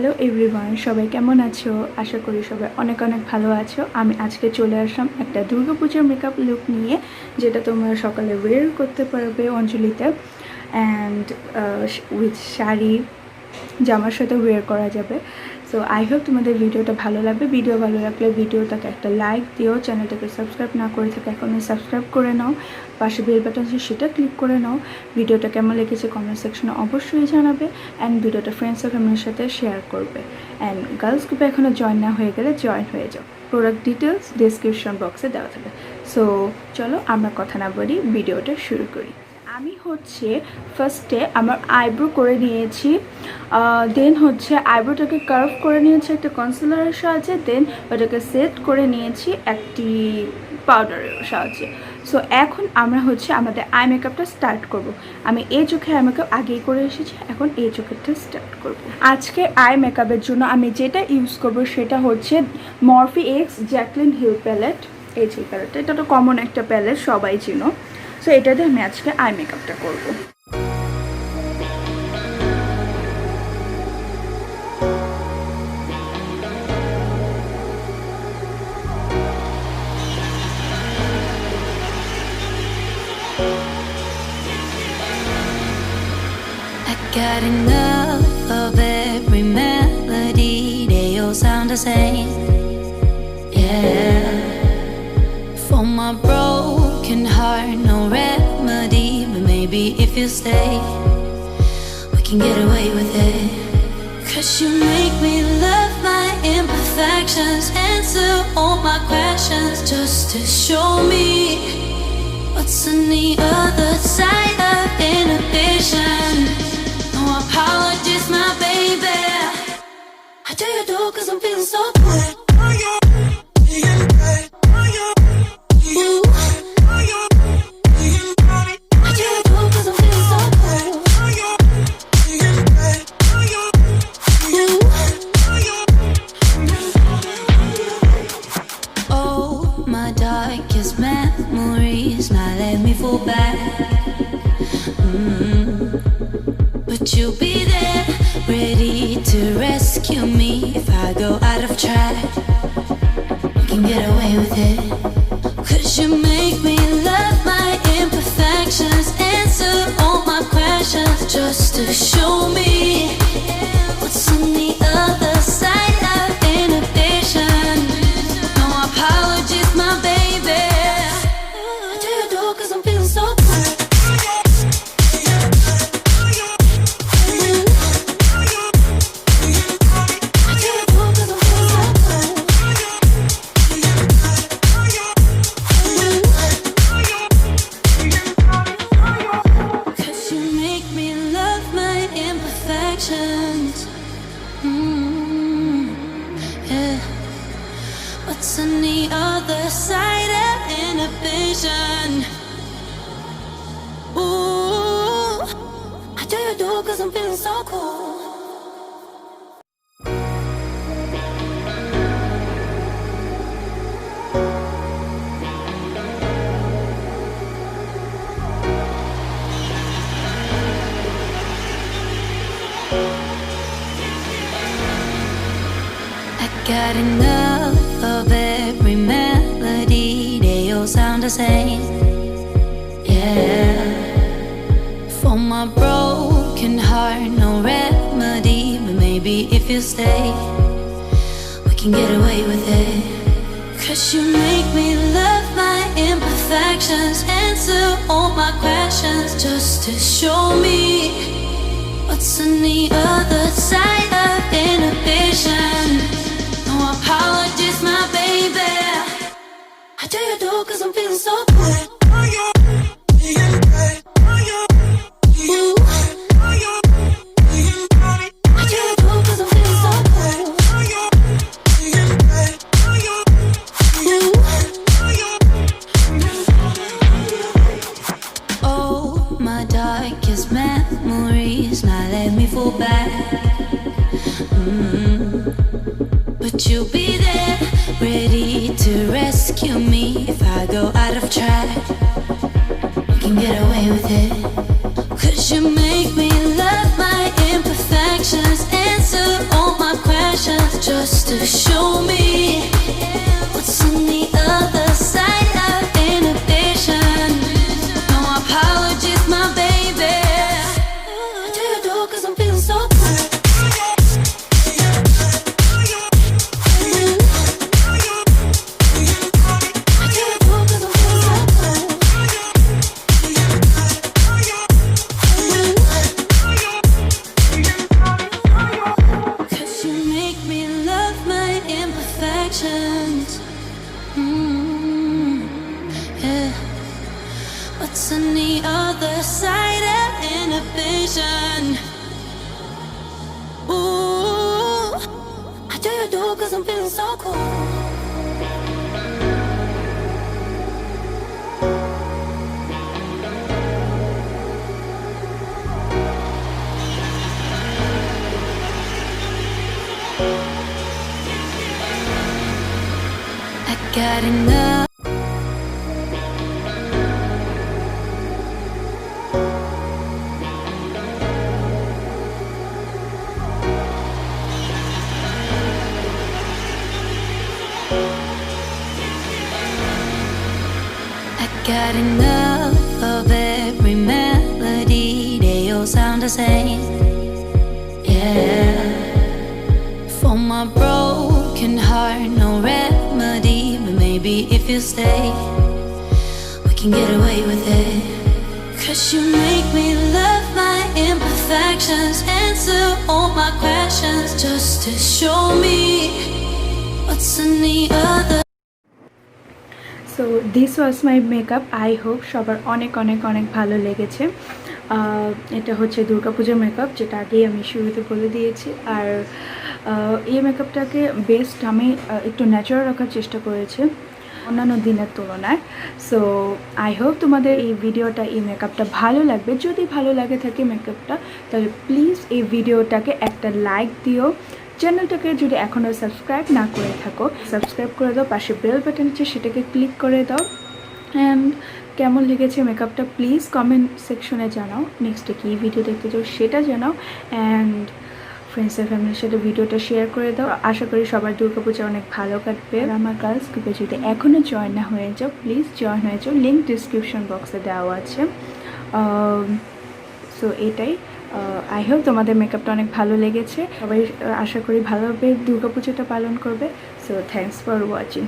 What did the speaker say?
Hello everyone, সবাই কেমন আছো? আশা করি সবাই অনেক অনেক ভালো আছো। আমি আজকে চলে আসলাম একটা দুর্গা পূজার মেকআপ লুক নিয়ে, যেটা তোমরা সকালে ওয়্যার করতে পারবে অঞ্জলিতে, অ্যান্ড উইথ শাড়ি জামার সাথে ওয়্যার করা যাবে। সো আই হোপ তোমাদের ভিডিওটা ভালো লাগবে। ভিডিও ভালো লাগলে ভিডিওটাকে একটা লাইক দিও, চ্যানেলটাকে সাবস্ক্রাইব না করে থাকে এখনই সাবস্ক্রাইব করে নাও, পাশে বেল বাটন আছে সেটা ক্লিক করে নাও। ভিডিওটা কেমন লেগেছে কমেন্ট সেকশনে অবশ্যই জানাবে, অ্যান্ড ভিডিওটা ফ্রেন্ডস আর ফ্যামিলির সাথে শেয়ার করবে। অ্যান্ড গার্লস গ্রুপে এখনও জয়েন না হয়ে গেলে জয়েন হয়ে যাও, প্রোডাক্ট ডিটেলস ডিসক্রিপশন বক্সে দেওয়া থাকবে। সো চলো আমরা কথা না বলি, ভিডিওটা শুরু করি। আমি ফার্স্টে আমার আইব্রো করে নিয়েছি, দেন আইব্রোটাকে কার্ভ করে নিয়েছি একটা কনসিলারের সাহায্যে, দেন ওটাকে সেট করে নিয়েছি একটি পাউডারের সাহায্যে। সো এখন আমরা আমাদের আই মেকআপটা স্টার্ট করব। আমি এই চোখে আই মেকআপ আগেই করে এসেছি, এখন এই চোখেরটা স্টার্ট করব। আজকে আই মেকআপের জন্য আমি যেটা ইউজ করব সেটা Morphe x Jaclyn Hill palette. এই যে প্যালেটটা, এটা তো কমন একটা প্যালেট, সবাই চিনো। সো এটা দিয়ে আমি আজকে আই মেকআপটা করবো। Got enough of every melody, they all sound the same. Yeah, for my broken heart, no remedy, but maybe if you stay, we can get away with it. 'Cause you make me love my imperfections, answer all my questions, just to show me what's on the other side of inhibition. No apologies, my baby. I do you do 'cause I'm feeling so good. But you'll be there, ready to rescue me if I go out of track. We can get away with it. 'Cause you make me love my imperfections, answer all my questions, just to show me what's on the other side of inhibition. No apologies, my baby. I do you do 'cause I'm feeling so good. What's on the other side of inhibition? Ooh, I do you do 'cause I'm feeling so cool. Got enough of every melody, they all sound the same. Yeah, for my broken heart, no remedy, but maybe if you stay, we can get away with it. 'Cause you make me love my imperfections, answer all my questions, just to show me what's on the other side of inhibition. No apologies, my baby. I do you do 'cause I'm feeling so good. Back. But you'll be there, ready to rescue me if I go out of track. We can get away with it. 'Cause you make me love my imperfections, answer all my your side and inhibition. Ooh, I do you do 'cause I'm feeling so cool. I got enough. Got enough of every melody, they all sound the same. Yeah, for my broken heart, no remedy. But maybe if you stay, we can get away with it. 'Cause you make me love my imperfections, answer all my questions, just to show me what's in the other. So this was my makeup. I hope সবার অনেক অনেক অনেক ভালো লেগেছে। এটা হচ্ছে দুর্গাপূজার makeup, যেটা আগেই আমি শুরুতে বলে দিয়েছি। আর এই মেকআপটাকে বেস্ট আমি একটু ন্যাচারাল রাখার চেষ্টা করেছি অন্যান্য দিনের তুলনায়। সো আই হোপ তোমাদের এই ভিডিওটা, এই মেকআপটা ভালো লাগবে। যদি ভালো লাগে থাকে মেকআপটা, তাহলে প্লিজ এই ভিডিওটাকে একটা লাইক দিও। চ্যানেলটাকে যদি এখনও সাবস্ক্রাইব না করে থাকো, সাবস্ক্রাইব করে দাও। পাশে বেল বাটন আছে, সেটাকে ক্লিক করে দাও। অ্যান্ড কেমন লেগেছে মেকআপটা প্লিজ কমেন্ট সেকশনে জানাও। নেক্সটে কী ভিডিও দেখতে চাও সেটা জানাও। অ্যান্ড ফ্রেন্ডস আর ফ্যামিলির সাথে ভিডিওটা শেয়ার করে দাও। আশা করি সবার দুর্গাপূজা অনেক ভালো কাটবে। আর আমার গার্লস গ্রুপে যদি এখনও জয়েন না হয়ে যাও, প্লিজ জয়েন হয়ে যাও। লিঙ্ক ডিসক্রিপশন বক্সে দেওয়া আছে। সো এটাই। আই হোপ তোমাদের মেকআপটা অনেক ভালো লেগেছে। সবাই আশা করি ভালোভাবে দুর্গাপূজাটা পালন করবে। So thanks for watching.